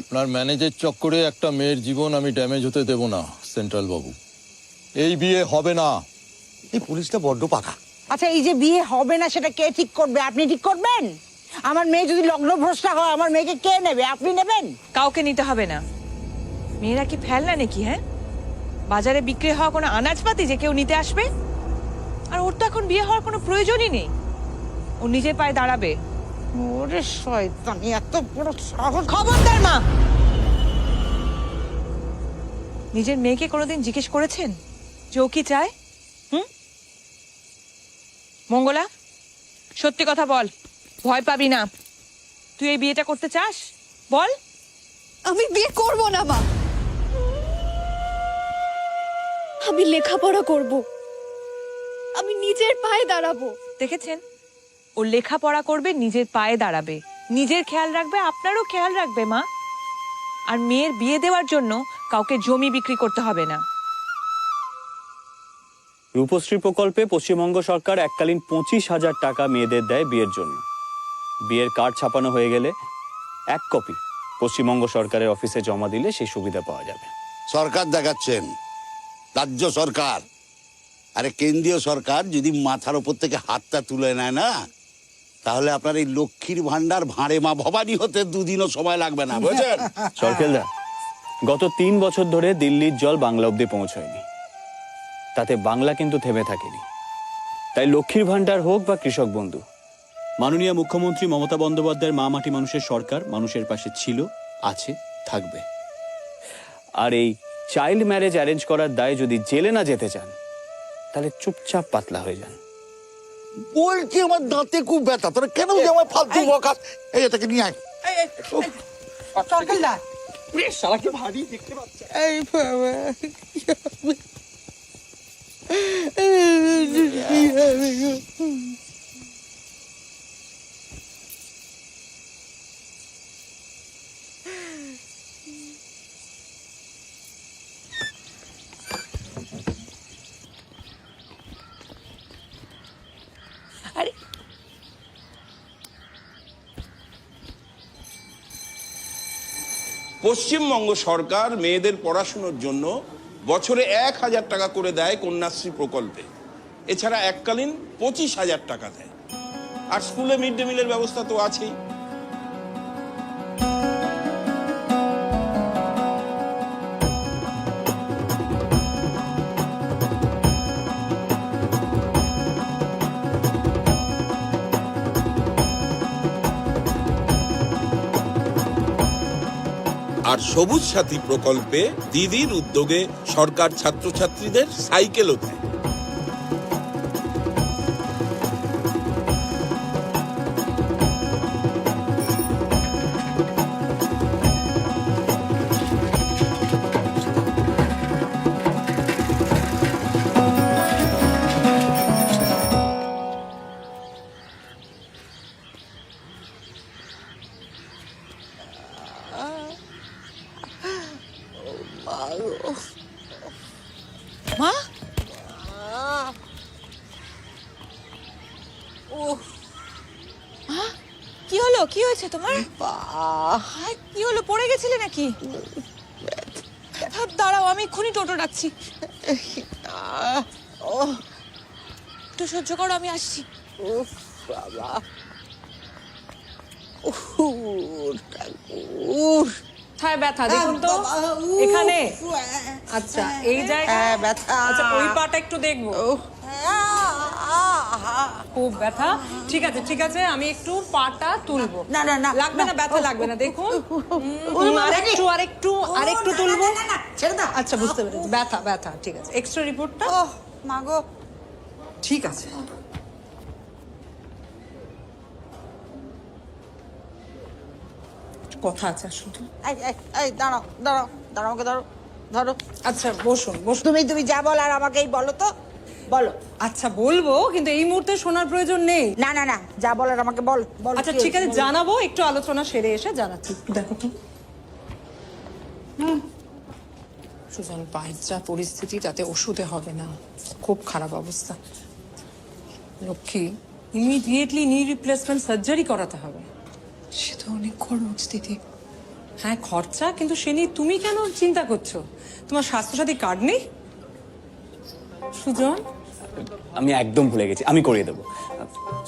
আপনার ম্যানেজের চক্করে একটা মেয়ের জীবন আমি ড্যামেজ হতে দেব না সেন্ট্রাল বাবু। এই বিয়ে হবে না। এই পুলিশটা বড্ড পাকা। আচ্ছা, এই যে বিয়ে হবে না সেটা কে ঠিক করবে? আপনি ঠিক করবেন? আমার মেয়ে যদি লগ্নভ্রষ্টা হয়, আমার মেয়েকে কে নেবে? আপনি নেবেন? কাউকে নিতে হবে না। মেয়েরা কি ফেলনা নাকি? হ্যাঁ, বাজারে বিক্রি হওয়া কোনো আনাজপাতি যে কেউ নিতে আসবে? আর ওর তো এখন বিয়ে হওয়ার কোনো প্রয়োজনই নেই, ও নিজের পায়ে দাঁড়াবে। ওরে শয়তানি, এত বড় সাহস! খবরদার মা! নিজের মেয়েকে কোনোদিন জিজ্ঞেস করেছেন যে ও কি চায়? মঙ্গলা, সত্যি কথা বল, ভয় পাবি না। তুই এই বিয়েটা করতে চাস? বল। আমি বিয়ে করব না মা, আমি লেখাপড়া করব, আমি নিজের পায়ে দাঁড়াবো। দেখেছেন, ও লেখাপড়া করবে, নিজের পায়ে দাঁড়াবে, নিজের খেয়াল রাখবে, আপনারও খেয়াল রাখবে মা। আর মেয়ের বিয়ে দেওয়ার জন্য কাউকে জমি বিক্রি করতে হবে না। রূপশ্রী প্রকল্পে পশ্চিমবঙ্গ সরকার এককালীন 25,000 টাকা মেয়েদের দেয় বিয়ের জন্য। বিয়ের কার্ড ছাপানো হয়ে গেলে 1 কপি পশ্চিমবঙ্গ সরকারের অফিসে জমা দিলে সেই সুবিধা পাওয়া যাবে। সরকার দেখাচ্ছেন, রাজ্য সরকার। আরে কেন্দ্রীয় সরকার যদি মাথার ওপর থেকে হাতটা তুলে নেয় না, তাহলে আপনার এই লক্ষ্মীর ভান্ডার ভাঁড়ে মা ভবানী হতে 2 দিনও সময় লাগবে না, বুঝছেন? সরকেলদা, গত 3 বছর ধরে দিল্লির জল বাংলা অব্দি পৌঁছয়নি, তাতে বাংলা কিন্তু থেমে থাকেনি। তাই লক্ষ্মীর ভান্ডার হোক বা কৃষক বন্ধু, মাননীয় মুখ্যমন্ত্রী মমতা বন্দ্যোপাধ্যায়ের মা মাটি মানুষের সরকার মানুষের পাশে ছিল, আছে, থাকবে। আর এই চাইল্ড ম্যারেজ অ্যারেঞ্জ করার দায়ে যদি জেলে না যেতে চান, তাহলে চুপচাপ পাতলা হয়ে যান। বলছি আমার দাঁতে খুব ব্যথা, তোরা কেন যে আমার ফালতু বকাস? এই এটাকে নিয়ে আয়। সরকারদা, শালা কি ভারী দেখতে পাচ্ছ? এই বাবা, পশ্চিমবঙ্গ সরকার মেয়েদের পড়াশুনোর জন্য বছরে 1,000 টাকা করে দেয় কন্যাশ্রী প্রকল্পে। এছাড়া এককালীন 25,000 টাকা দেয়। আর স্কুলে মিড ডে মিলের ব্যবস্থা তো আছেই। আর সবুজ সাথী প্রকল্পে দিদির উদ্যোগে সরকার ছাত্রছাত্রীদের সাইকেলও দেয়। মা ও মা, কি হলো? কি হয়েছে তোমার? হায়, কি হলো? পড়ে গেছিলে নাকি? দাঁড়াও, আমি এক্ষুনি টোটো ডাকছি। একটু সহ্য করো, আমি আসছি। বাবা কোথায় ব্যথা দেখুন তো এখানে। আচ্ছা এই জায়গায় ব্যথা। আচ্ছা ওই পাটা একটু দেখবো। খুব ব্যথা। ঠিক আছে ঠিক আছে, আমি একটু পাটা তুলবো। না না না, লাগবে না, ব্যথা লাগবে না, দেখুন। আরেকটু তুলবো। আচ্ছা বুঝতে পেরেছি, ব্যথা ব্যথা। ঠিক আছে, এক্সট্রা রিপোর্টটা। মাগো ঠিক আছে। কথা আছে শুধু। এই দাঁড়াও দাঁড়াও দাঁড়াও, আমাকে ধরো ধরো। আচ্ছা বসুন বসুন। তুমি যা বল আর আমাকেই বলো তো, বলো। আচ্ছা বলবো, কিন্তু এই মুহূর্তে শোনার প্রয়োজন নেই। না না না, যা বলার আমাকে বল। আচ্ছা ঠিক আছে, জানাবো, একটু আলোচনা সেরে এসে জানাচ্ছি। দেখো তো সুজন, পায়ের যা পরিস্থিতি তাতে ওষুধে হবে না, খুব খারাপ অবস্থা। লক্ষ্মী, ইমিডিয়েটলি নি রিপ্লেসমেন্ট সার্জারি করাতে হবে। সে তো অনেক খরচ দিদি। হ্যাঁ খরচা, কিন্তু সে নিয়ে তুমি কেন চিন্তা করছো? তোমার স্বাস্থ্যসাথী কার্ড নেই সুজন? আমি একদম ভুলে গেছি, আমি করিয়ে দেবো।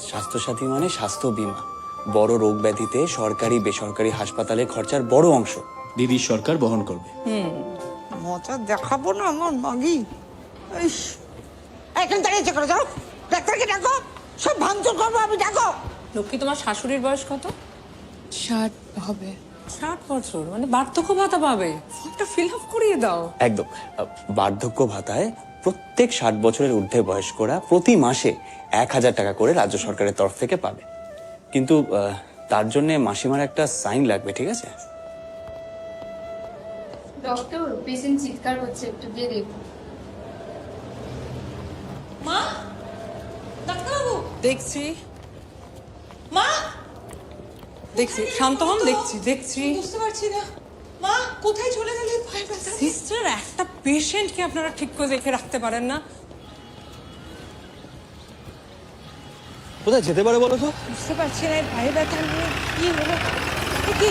স্বাস্থ্যসাথী মানে স্বাস্থ্য বীমা। বড় রোগ ব্যাধিতে সরকারি বেসরকারি হাসপাতালের খরচার বড় অংশ দিদির সরকার বহন করবে। মজা দেখাবো না আমার মাগি। এখান থেকে করে যাও, ডাক্তারকে ডাকো, সব ভাঙচুর করবো আমি, ডাকো। লক্ষ্মী, তোমার শাশুড়ির বয়স কত? 60 হবে। 60 বছর, মানে বার্ধক্য ভাতা পাবে। ফর্মটা ফিল আপ করিয়ে দাও। একদম। বার্ধক্য ভাতায় প্রত্যেক 60 বছরের ঊর্ধ্বে বয়স্করা প্রতি মাসে 1,000 টাকা করে রাজ্য সরকারের তরফ থেকে পাবে। কিন্তু তার জন্য মাসিমার একটা সাইন লাগবে, ঠিক আছে? ডক্টর, পেশেন্ট চিৎকার করছে, একটু গিয়ে দেখুন। মা, ডাক্তারবাবু। দেখছি মা, দেখছি, শান্ত হন, দেখছি দেখছি। বুঝতে পারছি না। মা, কোথায় চলে গেলেন? পায়ে ব্যথা। সিস্টার, একটা পেশেন্টকে আপনারা ঠিক করে দেখে রাখতে পারেন না? কোথায় যেতে পারে বলো তো? বুঝতে পারছি না, পায়ে ব্যথা নিয়ে কি হলো। কি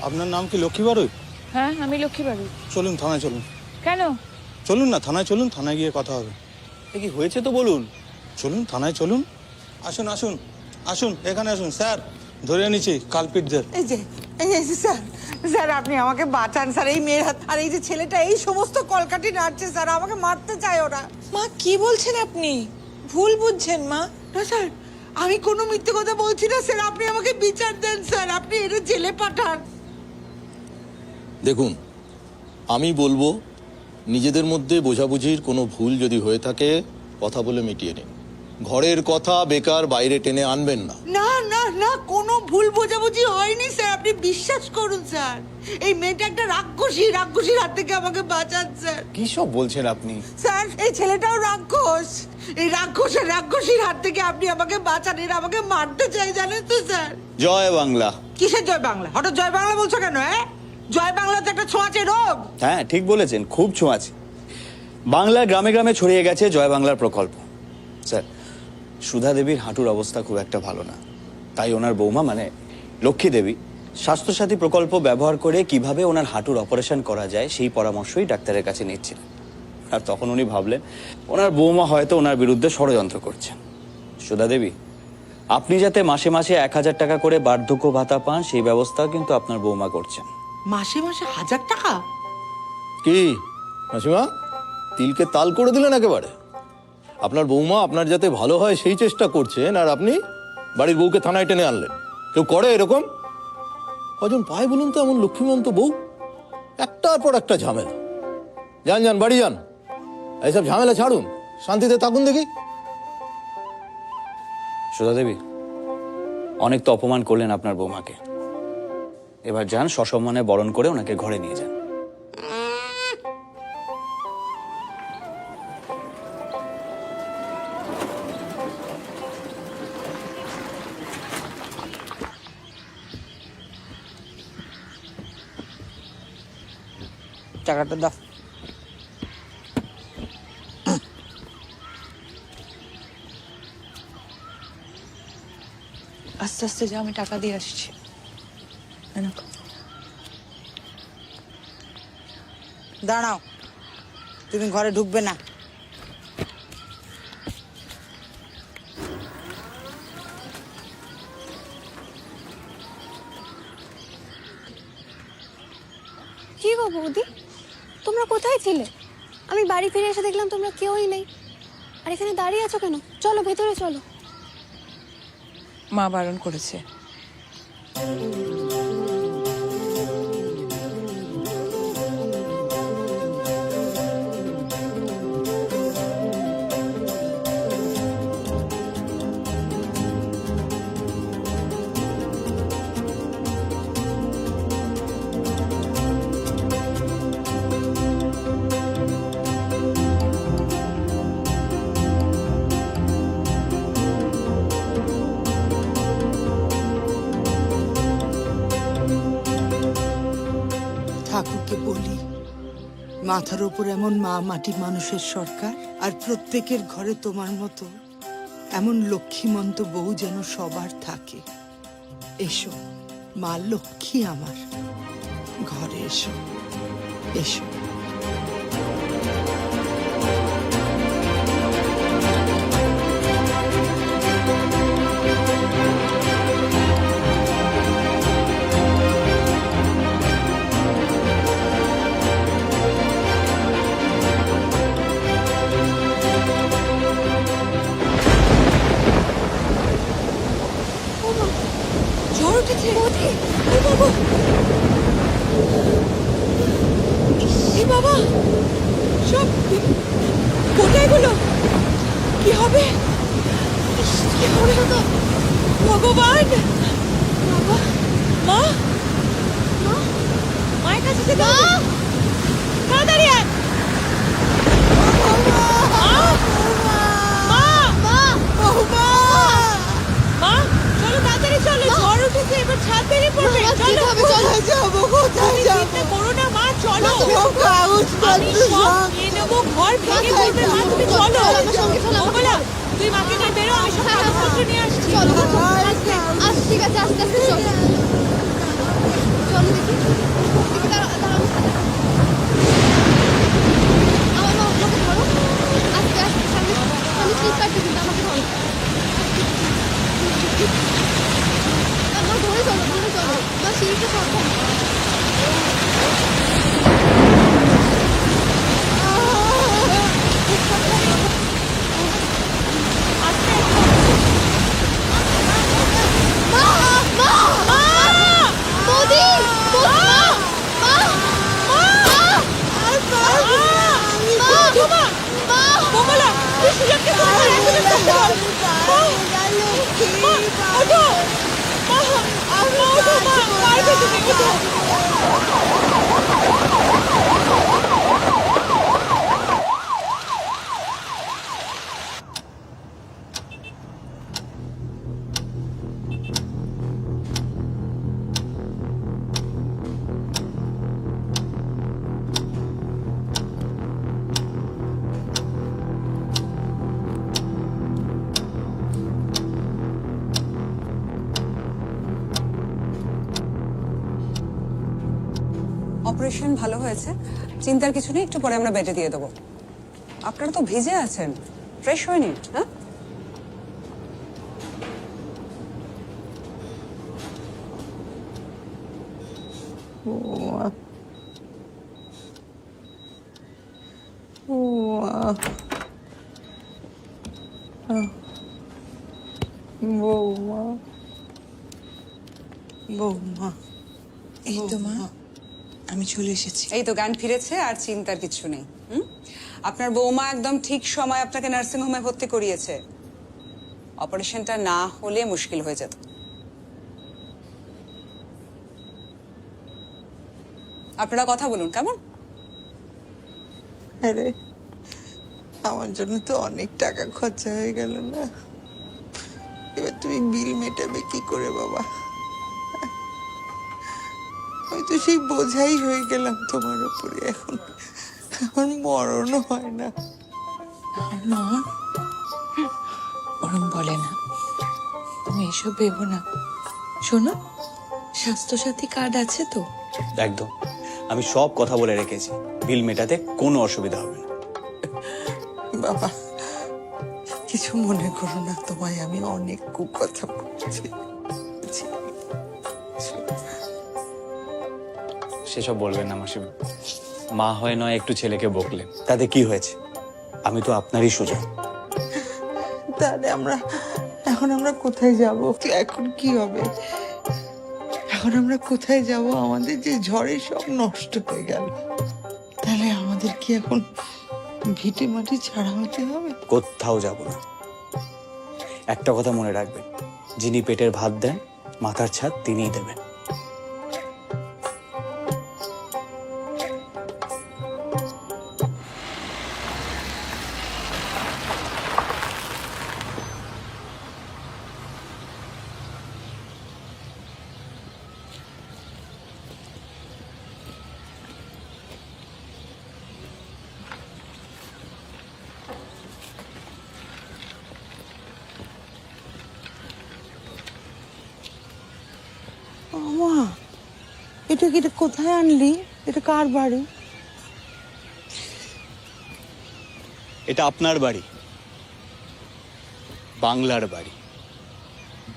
আপনার নাম কি লক্ষ্মী বারুই? হ্যাঁ, আমি লক্ষ্মী বাড়ি। চলুন থানায় চলুন। কেন? চলুন না থানায় চলুন, থানায় গিয়ে কথা হবে। কি হয়েছে তো বলুন। চলুন থানায় চলুন। আসুন আসুন আসুন, এখানে আসুন। স্যার, ধরে নিচ্ছি কালপিটদের। এই যে স্যার, স্যার আপনি আমাকে বাঁচান স্যার। এই মেয়ের হাত আর এই যে ছেলেটা এই সমস্ত কলকাঠি নাড়ছে স্যার, আমাকে মারতে চায় ওরা। মা, কি বলছেন আপনি? ভুল বুঝছেন মা। না স্যার, আমি কোনো মিথ্যে কথা বলছি না স্যার, আপনি আমাকে বিচার দেন স্যার, আপনি এদের জেলে পাঠান। দেখুন, আমি বলবো নিজেদের মধ্যে বোঝাবুঝির কোনো ভুল যদি হয়ে থাকে কথা বলে মিটিয়ে নিন। ঘরের কথা বেকার বাইরে টেনে আনবেন না। না না না, কোনো ভুল বোঝাবুঝি হয়নি স্যার, আপনি বিশ্বাস করুন স্যার। এই মেয়েটা একটা রাক্ষসীর হাত থেকে আমাকে বাঁচান স্যার। কি সব বলছেন আপনি? স্যার, এই ছেলেটাও রাক্ষস। এই রাক্ষসীর হাত থেকে আপনি আমাকে বাঁচান, এরা আমাকে মারতে চাই, জানেন তো স্যার। জয় বাংলা। কিসের জয় বাংলা? হঠাৎ জয় বাংলা বলছো কেন? হ্যাঁ, জয় বাংলা তো একটা ছোঁয়াচে রোগ। হ্যাঁ ঠিক বলেছেন, খুব ছোঁয়াচে। বাংলার গ্রামে গ্রামে ছড়িয়ে গেছে জয় বাংলার প্রকল্প। স্যার, সুধা দেবীর হাঁটুর অবস্থা খুব একটা ভালো না, তাই ওনার বৌমা মানে লক্ষ্মী দেবী স্বাস্থ্যসাথী প্রকল্প ব্যবহার করে কিভাবে ওনার হাঁটুর অপারেশন করা যায় সেই পরামর্শই ডাক্তারের কাছে নিচ্ছিলেন। আর তখন উনি ভাবলেন ওনার বৌমা হয়তো ওনার বিরুদ্ধে ষড়যন্ত্র করছেন। সুধা দেবী, আপনি যাতে মাসে মাসে 1000 টাকা করে বার্ধক্য ভাতা পান সেই ব্যবস্থাও কিন্তু আপনার বৌমা করছেন। মাসে মাসে 1000 টাকা? কি মাসিমা, তিলকে তাল করে দিলেন একেবারে। আপনার বৌমা আপনার যাতে ভালো হয় সেই চেষ্টা করছেন, আর আপনি বাড়ির বউকে থানায় টেনে আনলেন। কেউ করে এরকম? কজন পায় বলুন তো এমন লক্ষ্মীমন্ত বউ? একটার পর একটা ঝামেলা। যান যান, বাড়ি যান, এইসব ঝামেলা ছাড়ুন, শান্তিতে থাকুন দেখি। সুধা দেবী, অনেক তো অপমান করলেন আপনার বৌমাকে, এবার যান সসম্মানে বরণ করে ওনাকে ঘরে নিয়ে যান। টাকাটা দাও। আস্তে আস্তে যা, আমি টাকা দিয়ে আসছি। দাঁড়াও, তুমি ঘরে ঢুকবে না। কি গো বৌদি, তোমরা কোথায় ছিলে? আমি বাড়ি ফিরে এসে দেখলাম তোমরা কেউই নেই। আর এখানে দাঁড়িয়ে আছো কেন? চলো ভেতরে চলো। মা বারণ করেছে। ঠাকুরকে বলি, মাথার উপর এমন মা মাটি মানুষের সরকার, আর প্রত্যেকের ঘরে তোমার মতো এমন লক্ষ্মীমন্ত বউ যেন সবার থাকে। এসো মা লক্ষ্মী আমার, ঘরে এসো, এসো। ঝড় উঠেছে। এ বাবা, সব কোথায় গুলো? কি হবে? কি করে হতো? ভগবান! বাবা, মা, মায়ের কাছে যেতে হবে। তাড়াতাড়ি আয়। মা, চলো তাড়াতাড়ি চলো, ঝড় উঠেছে, এবার ছাদ ভেঙে পড়বে। চলো, কোথায় যাবো, কোথায় যাবো? চিন্তা করো না মা, চলো। সব কাগজপত্র আমি সব নিয়ে নেবো, ঘর ভেঙে পড়বে মা, তুমি চলো। মঙ্গলা, তুই মাকে নিয়ে বেরো, আমি সব কাগজপত্র নিয়ে আসছি। চলো আচ্ছা ঠিক আছে, আস্তে আস্তে চলো। চলো দেখি, দাঁড়াও। আমার মা আমাকে ধরো, আস্তে আস্তে, সামনে স্লিপ কাটবে কিন্তু, আমাকে ধরো। মা ধরে চলো, মা সিঁড়িটা সাবধান। অপারেশন ভালো হয়েছে, চিন্তার কিছু নেই, একটু পরে আমরা বেডে দিয়ে দেবো। আপনারা তো ভিজে আছেন, ফ্রেশ হয়ে নিন। হ্যাঁ, বৌমা, বৌমা, এই তো মা, আমি চলে এসেছি। এই তো জ্ঞান ফিরেছে, আর চিন্তার কিছু নেই। আপনার বৌমা একদম ঠিক সময় আপনাকে নার্সিং হোমে ভর্তি করিয়েছে। অপারেশনটা না হলে মুশকিল হয়ে যেত। আপনারা কথা বলুন, কেমন? আরে আমার জন্য তো অনেক টাকা খরচা হয়ে গেল না, এবার তুমি বিল মেটাবে কি করে বাবা? আমি তো সেই বোঝাই হয়ে গেলাম তোমার উপরে, এখন আমার মরণও হয় না। মা, ওরম বলে না, তুমি এসব ভেবো না। শোনো, স্বাস্থ্যসাথী কার্ড আছে তো? একদম, আমি সব কথা বলে রেখেছি, বিল মেটাতে কোনো অসুবিধা হবে না। বাবা কিছু মনে করো না, তোমায় আমি অনেক কুকথা বলছি। সেসব বলবেন না মাসিমা, মা হয় নয় একটু ছেলেকে বকলেন, তাতে কি হয়েছে? আমি তো আপনারই সুযোগ। তাহলে এখন আমরা কোথায় যাব? এখন কি হবে? এখন আমরা কোথায় যাব? আমাদের যে ঝড়ে সব নষ্ট হয়ে গেল, তাহলে আমাদের কি এখন ভিটে মাটি ছাড়া হতে হবে? কোথাও যাব না। একটা কথা মনে রাখবেন, যিনি পেটের ভাত দেন, মাথার ছাদ তিনিই দেবেন। আমা, এটা কোথায় আনলি? এটা কার বাড়ি? এটা আপনার বাড়ি, বাংলার বাড়ি,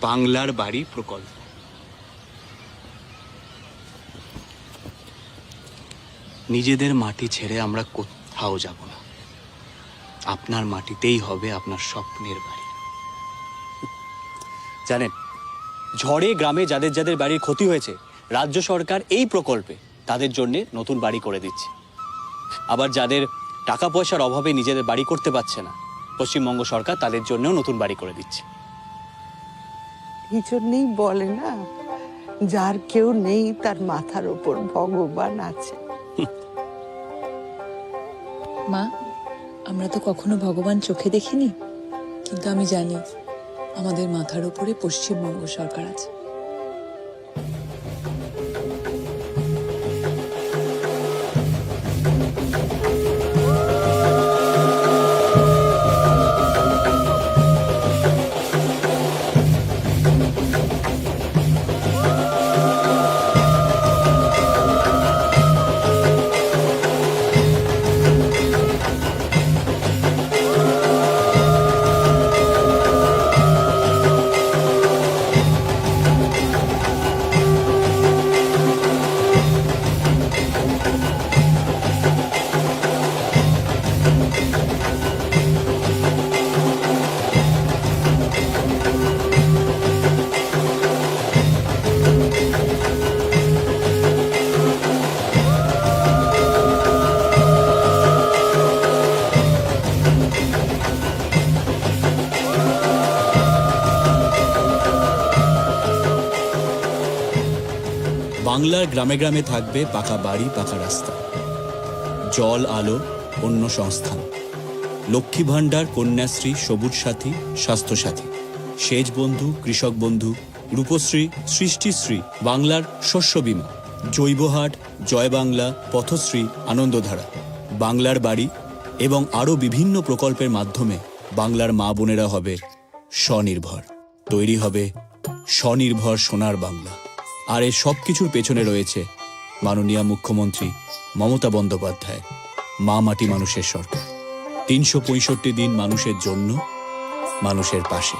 বাংলার বাড়ি প্রকল্প। নিজেদের মাটি ছেড়ে আমরা কোথাও যাব না, আপনার মাটিতেই হবে আপনার স্বপ্নের বাড়ি। জানেন, ঝড়ে গ্রামে যাদের যাদের বাড়ির ক্ষতি হয়েছে, রাজ্য সরকার এই প্রকল্পে তাদের জন্য নতুন বাড়ি করে দিচ্ছে। আবার যাদের টাকা পয়সার অভাবে নিজেদের বাড়ি করতে পারছে না, পশ্চিমবঙ্গ সরকার তাদের জন্যও নতুন বাড়ি করে দিচ্ছে। এই জন্যই বলে না, যার কেউ নেই তার মাথার উপর ভগবান আছে। মা, আমরা তো কখনো ভগবান চোখে দেখিনি, কিন্তু আমি জানি আমাদের মাথার উপরে পশ্চিমবঙ্গ সরকার আছে। বাংলার গ্রামে গ্রামে থাকবে পাকা বাড়ি, পাকা রাস্তা, জল, আলো, অন্য সংস্থান, লক্ষ্মী ভাণ্ডার, কন্যাশ্রী, সবুজ সাথী, স্বাস্থ্যসাথী, সেচ বন্ধু, কৃষক বন্ধু, রূপশ্রী, সৃষ্টিশ্রী, বাংলার শস্য বীমা, জৈবহাট, জয় বাংলা, পথশ্রী, আনন্দধারা, বাংলার বাড়ি এবং আরও বিভিন্ন প্রকল্পের মাধ্যমে বাংলার মা বোনেরা হবে স্বনির্ভর। তৈরি হবে স্বনির্ভর সোনার বাংলা। আর এই সব কিছুর পেছনে রয়েছে মাননীয় মুখ্যমন্ত্রী মমতা বন্দ্যোপাধ্যায় মা মাটি মানুষের সরকার। 365 দিন মানুষের জন্য, মানুষের পাশে।